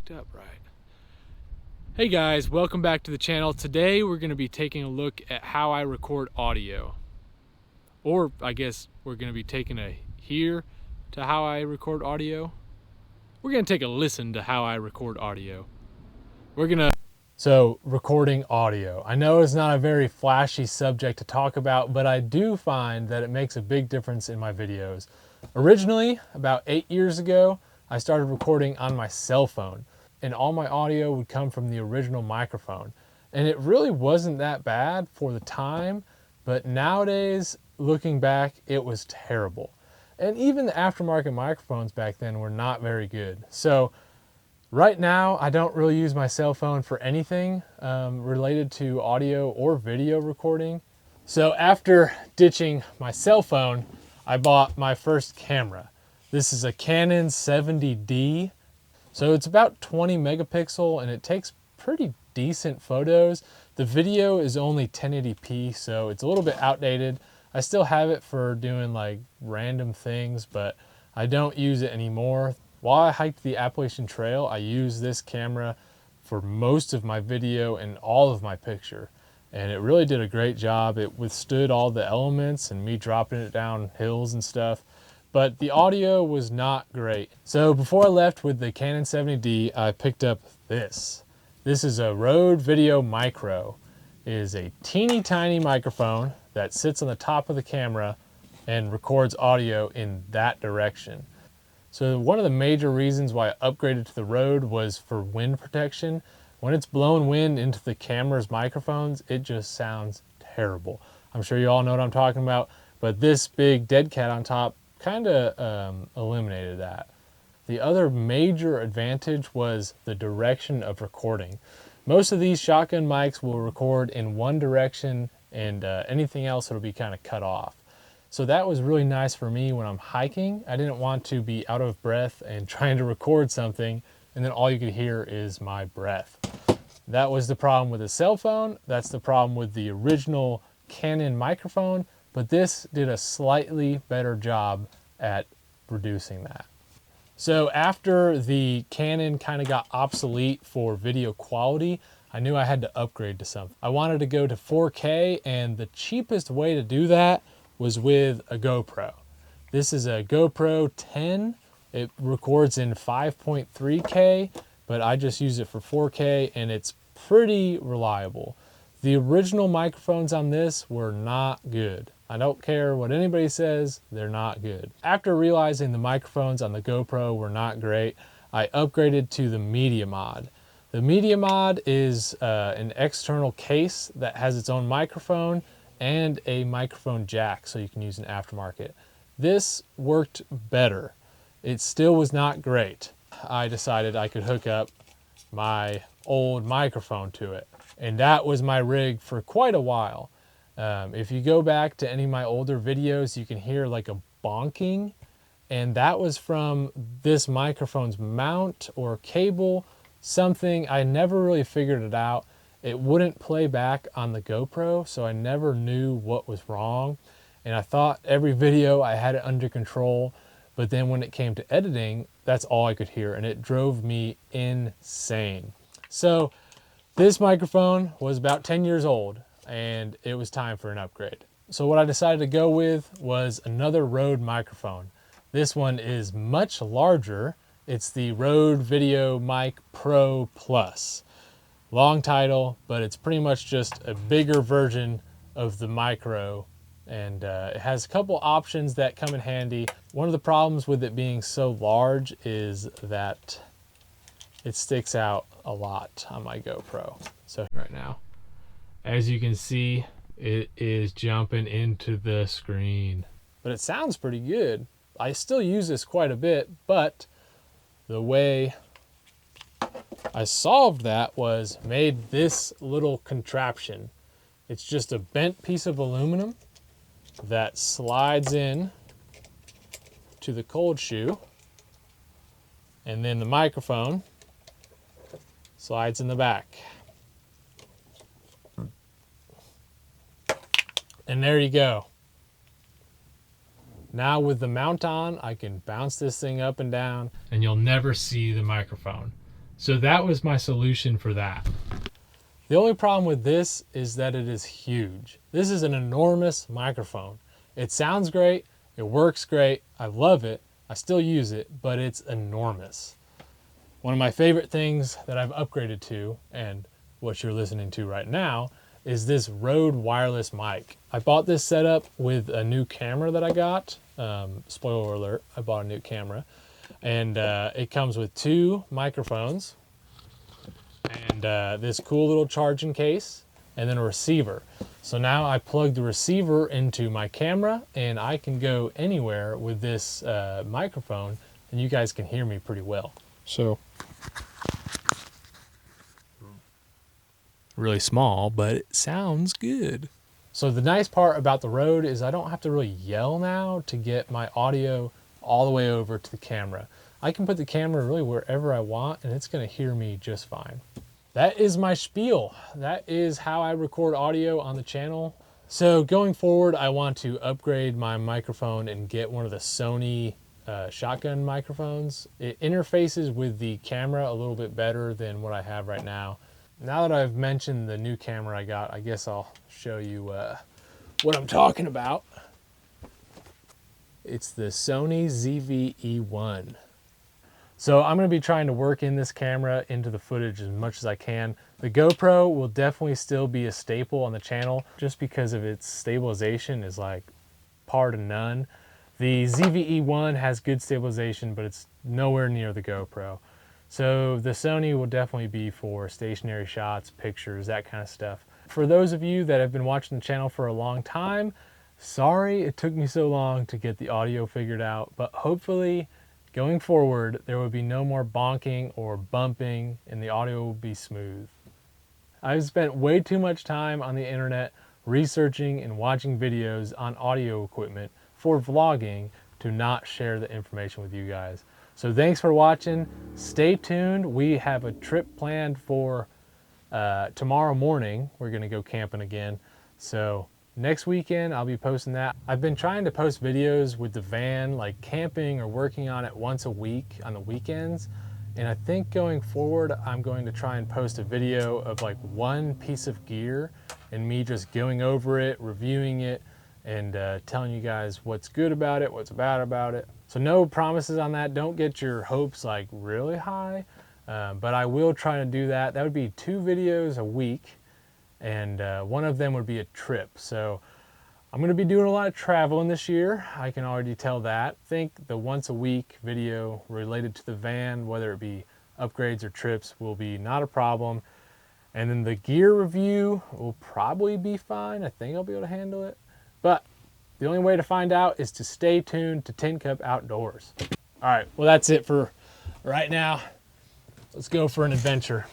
hooked up right. Hey guys, welcome back to the channel. Today we're going to be taking a look at how I record audio. Or I guess we're going to be taking a hear to how I record audio. We're going to take a listen to how I record audio. So recording audio. I know it's not a very flashy subject to talk about, but I do find that it makes a big difference in my videos. Originally, about 8 years ago, I started recording on my cell phone, and all my audio would come from the original microphone. And it really wasn't that bad for the time, but nowadays, looking back, it was terrible. And even the aftermarket microphones back then were not very good. So right now, I don't really use my cell phone for anything related to audio or video recording. So after ditching my cell phone, I bought my first camera. This is a Canon 70D. So it's about 20 megapixel and it takes pretty decent photos. The video is only 1080p, so it's a little bit outdated. I still have it for doing like random things, but I don't use it anymore. While I hiked the Appalachian Trail, I used this camera for most of my video and all of my picture. And it really did a great job. It withstood all the elements and me dropping it down hills and stuff. But the audio was not great. So before I left with the Canon 70D, I picked up this. This is a Rode Video Micro. It is a teeny tiny microphone that sits on the top of the camera and records audio in that direction. So one of the major reasons why I upgraded to the Rode was for wind protection. When it's blowing wind into the camera's microphones, it just sounds terrible. I'm sure you all know what I'm talking about, but this big dead cat on top kind of eliminated that. The other major advantage was the direction of recording. Most of these shotgun mics will record in one direction and anything else will be kind of cut off. So that was really nice for me when I'm hiking. I didn't want to be out of breath and trying to record something and then all you could hear is my breath. That was the problem with the cell phone. That's the problem with the original Canon microphone, but this did a slightly better job at reducing that. So after the Canon kind of got obsolete for video quality, I knew I had to upgrade to something. I wanted to go to 4K, and the cheapest way to do that was with a GoPro. This is a GoPro 10. It records in 5.3K, but I just use it for 4K and it's pretty reliable. The original microphones on this were not good. I don't care what anybody says, they're not good. After realizing the microphones on the GoPro were not great, I upgraded to the Media Mod. The Media Mod is an external case that has its own microphone and a microphone jack, so you can use an aftermarket. This worked better. It still was not great. I decided I could hook up my old microphone to it, and that was my rig for quite a while. If you go back to any of my older videos, you can hear like a bonking, and that was from this microphone's mount or cable, something. I never really figured it out. It wouldn't play back on the GoPro, so I never knew what was wrong. And I thought every video I had it under control, but then when it came to editing, that's all I could hear, and it drove me insane. So this microphone was about 10 years old, and it was time for an upgrade. So what I decided to go with was another Rode microphone. This one is much larger. It's the Rode Video Mic Pro Plus. Long title, but it's pretty much just a bigger version of the Micro, and it has a couple options that come in handy. One of the problems with it being so large is that it sticks out a lot on my GoPro. So right now, as you can see, it is jumping into the screen, but it sounds pretty good. I still use this quite a bit, but the way I solved that was made this little contraption. It's just a bent piece of aluminum that slides in to the cold shoe, and then the microphone slides in the back. And there you go. Now with the mount on, I can bounce this thing up and down and you'll never see the microphone. So that was my solution for that. The only problem with this is that it is huge. This is an enormous microphone. It sounds great, it works great, I love it, I still use it, but it's enormous. One of my favorite things that I've upgraded to, and what you're listening to right now, is this Rode wireless mic. I bought this setup with a new camera that I got. Spoiler alert, I bought a new camera. And it comes with 2 microphones and this cool little charging case and then a receiver. So now I plug the receiver into my camera and I can go anywhere with this microphone and you guys can hear me pretty well. So really small, but it sounds good. So the nice part about the Rode is I don't have to really yell now to get my audio all the way over to the camera. I can put the camera really wherever I want and it's gonna hear me just fine. That is my spiel. That is how I record audio on the channel. So going forward, I want to upgrade my microphone and get one of the Sony shotgun microphones. It interfaces with the camera a little bit better than what I have right now. Now that I've mentioned the new camera I got, I guess I'll show you what I'm talking about. It's the Sony ZV-E1. So I'm going to be trying to work in this camera into the footage as much as I can. The GoPro will definitely still be a staple on the channel just because of its stabilization is like par to none. The ZV-E1 has good stabilization, but it's nowhere near the GoPro. So the Sony will definitely be for stationary shots, pictures, that kind of stuff. For those of you that have been watching the channel for a long time, sorry it took me so long to get the audio figured out, but hopefully going forward, there will be no more bonking or bumping and the audio will be smooth. I've spent way too much time on the internet researching and watching videos on audio equipment for vlogging to not share the information with you guys. So thanks for watching. Stay tuned. We have a trip planned for tomorrow morning. We're gonna go camping again. So next weekend, I'll be posting that. I've been trying to post videos with the van, like camping or working on it once a week on the weekends. And I think going forward, I'm going to try and post a video of like one piece of gear and me just going over it, reviewing it, and telling you guys what's good about it, what's bad about it. So no promises on that. Don't get your hopes like really high, but I will try to do that. That would be 2 videos a week. And one of them would be a trip. So I'm going to be doing a lot of traveling this year. I can already tell that. I think the once a week video related to the van, whether it be upgrades or trips, will be not a problem. And then the gear review will probably be fine. I think I'll be able to handle it. But the only way to find out is to stay tuned to Tin Cup Outdoors. All right, well, that's it for right now. Let's go for an adventure.